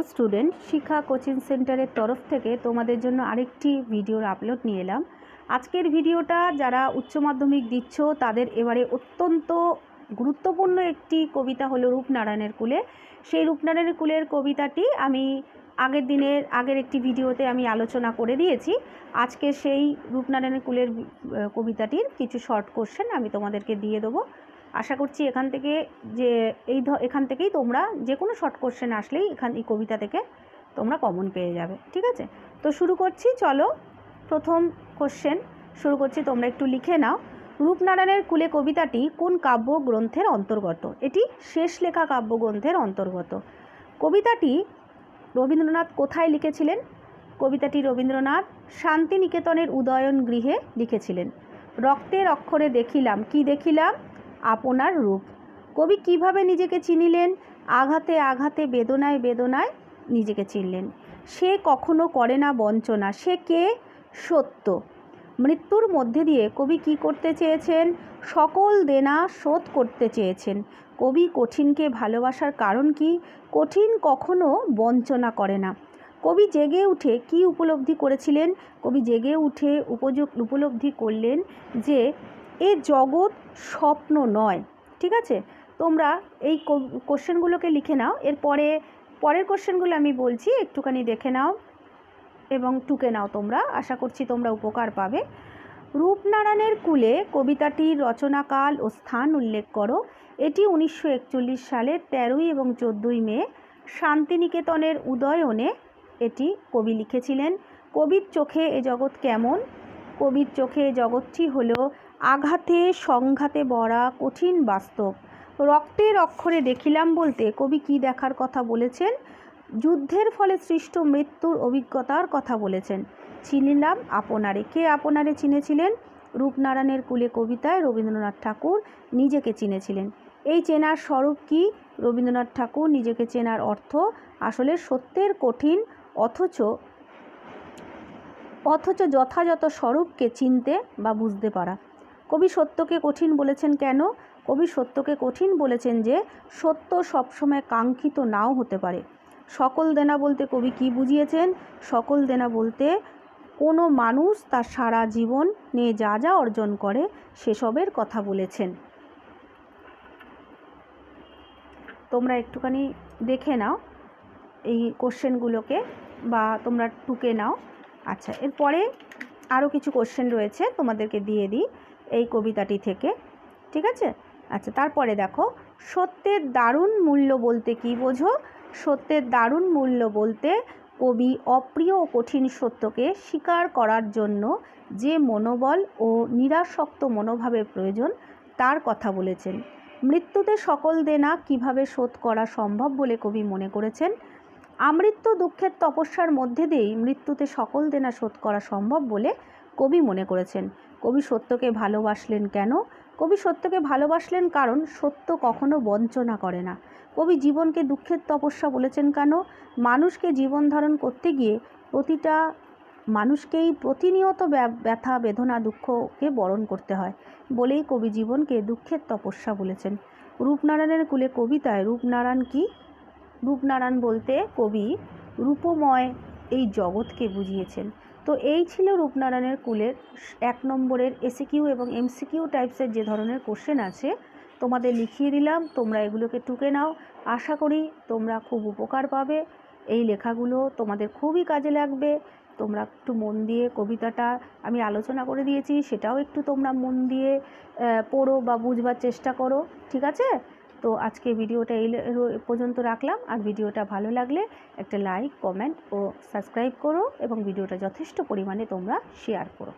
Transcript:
Student, শিক্ষা coaching সেন্টারের তরফ থেকে তোমাদের জন্য আরেকটি ভিডিওর আপলোড নিয়ে এলাম। আজকের ভিডিওটা যারা উচ্চ মাধ্যমিক দিচ্ছ তাদের এবারে অত্যন্ত গুরুত্বপূর্ণ একটি কবিতা হলো রূপনারায়ণের কুলে। সেই রূপনারায়ণের কুলের কবিতাটি আমি আগের একটি ভিডিওতে আমি আলোচনা করে দিয়েছি। আজকে সেই রূপনারায়ণের কুলের কবিতাটির কিছু শর্ট কোশ্চেন আমি তোমাদেরকে দিয়ে দেবো। আশা করছি এখান থেকেই তোমরা যে কোনো শর্ট কোশ্চেন আসলেই এই কবিতা থেকে তোমরা কমন পেয়ে যাবে। ঠিক আছে, তো শুরু করছি। চলো, প্রথম কোশ্চেন শুরু করছি, তোমরা একটু লিখে নাও। রূপনারায়ণের কুলে কবিতাটি কোন কাব্যগ্রন্থের অন্তর্গত? এটি শেষ লেখা কাব্যগ্রন্থের অন্তর্গত। কবিতাটি রবীন্দ্রনাথ কোথায় লিখেছিলেন? কবিতাটি রবীন্দ্রনাথ শান্তিনিকেতনের উদয়ন গৃহে লিখেছিলেন। রক্তের অক্ষরে দেখিলাম, কি দেখিলাম? আপনার রূপ। কবি কিভাবে নিজেকে চিনিলেন? আঘাতে আঘাতে বেদনায় বেদনায় নিজেকে চিনলেন। সে কখনো করে না বঞ্চনা। সে কে? সত্য। মৃত্যুর মধ্যে দিয়ে কবি কি করতে চেয়েছেন? সকল দেনা শোধ করতে চেয়েছেন। কবি কঠিনকে ভালোবাসার কারণ কি? কঠিন কখনো বঞ্চনা করে না। কবি জেগে উঠে কি উপলব্ধি করেছিলেন? কবি জেগে উঠে উপলব্ধি করলেন যে এ জগৎ স্বপ্ন নয়। ঠিক আছে, তোমরা এই কোশ্চেনগুলোকে লিখে নাও। পরের কোশ্চেনগুলো আমি বলছি, একটুখানি দেখে নাও এবং টুকে নাও। তোমরা আশা করছি তোমরা উপকার পাবে। রূপনারায়ণের কুলে কবিতাটির রচনাকাল ও স্থান উল্লেখ করো। এটি 1941 সালে 13 এবং 14 মে শান্তিনিকেতনের উদয়নে এটি কবি লিখেছিলেন। কবির চোখে এ জগৎ কেমন? কবির চোখে এ জগৎটি হলো আঘাতে সংঘাতে ভরা কঠিন বাস্তব। রক্তের অক্ষরে দেখিলাম বলতে কবি কি দেখার কথা বলেছেন? যুদ্ধের ফলে সৃষ্ট মৃত্যুর অভিজ্ঞতার কথা বলেছেন। চিনিলাম আপনারে। কে আপনারে চিনেছিলেন? রূপনারায়ণের কুলে কবিতায় রবীন্দ্রনাথ ঠাকুর নিজেকে চিনেছিলেন। এই চেনার স্বরূপ কি? রবীন্দ্রনাথ ঠাকুর নিজেকে চেনার অর্থ আসলে সত্যের কঠিন অথচ যথাযথ স্বরূপকে চিনতে বা বুঝতে পারা। কবি সত্যকে কঠিন বলেছেন কেন? কবি সত্যকে কঠিন বলেছেন যে সত্য সবসময় কাঙ্ক্ষিত নাও হতে পারে। সকল দেনা বলতে কবি কি বুঝিয়েছেন? সকল দেনা বলতে কোনো মানুষ তার সারা জীবন নিয়ে যা যা অর্জন করে সেসবের কথা বলেছেন। তোমরা একটুখানি দেখে নাও এই কোশ্চেনগুলোকে বা তোমরা টুকে নাও। আচ্ছা, এরপরে আরও কিছু কোশ্চেন রয়েছে, তোমাদেরকে দিয়ে দিই এই কবিতাটি থেকে। ঠিক আছে, আচ্ছা, তারপরে দেখো, সত্যের দারুণ মূল্য বলতে কি বোঝো? সত্যের দারুণ মূল্য বলতে কবি অপ্রিয় ও কঠিন সত্যকে স্বীকার করার জন্য যে মনোবল ও নিরাসক্ত মনোভাবের প্রয়োজন তার কথা বলেছেন। মৃত্যুতে সকল দেনা কিভাবে শোধ করা সম্ভব বলে কবি মনে করেছেন? আমৃত্যু দুঃখের তপস্যার মধ্যে দিয়েই মৃত্যুতে সকল দেনা শোধ করা সম্ভব বলে কবি মনে করেছেন। কবি সত্যকে ভালোবাসলেন কেন? কবি সত্যকে ভালোবাসলেন কারণ সত্য কখনো বঞ্চনা করে না। কবি জীবনকে দুঃখের তপস্যা বলেছেন কেন? মানুষকে জীবন ধারণ করতে গিয়ে প্রতিটা মানুষকেই প্রতিনিয়ত ব্যথা বেদনা দুঃখকে বরণ করতে হয় বলেই কবি জীবনকে দুঃখের তপস্যা বলেছেন। রূপনারায়ণের কুলে কবিতায় রূপনারায়ণ কি? রূপনারায়ণ বলতে কবি রূপময় এই জগৎকে বুঝিয়েছেন। তো এই ছিল রূপনারায়ণের কুলের 1 নম্বরের এসিকিউ এবং এমসিকিউ টাইপসের যে ধরনের কোশ্চেন আছে তোমাদের লিখিয়ে দিলাম। তোমরা এগুলোকে টুকে নাও। আশা করি তোমরা খুব উপকার পাবে। এই লেখাগুলো তোমাদের খুবই কাজে লাগবে। তোমরা একটু মন দিয়ে কবিতাটা আমি আলোচনা করে দিয়েছি, সেটাও একটু তোমরা মন দিয়ে পড়ো বা বুঝবার চেষ্টা করো। ঠিক আছে, তো আজকে ভিডিওটা এই পর্যন্ত রাখলাম। আর ভিডিওটা ভালো লাগলে একটা লাইক, কমেন্ট ও সাবস্ক্রাইব করো এবং ভিডিওটা যথেষ্ট পরিমাণে তোমরা শেয়ার করো।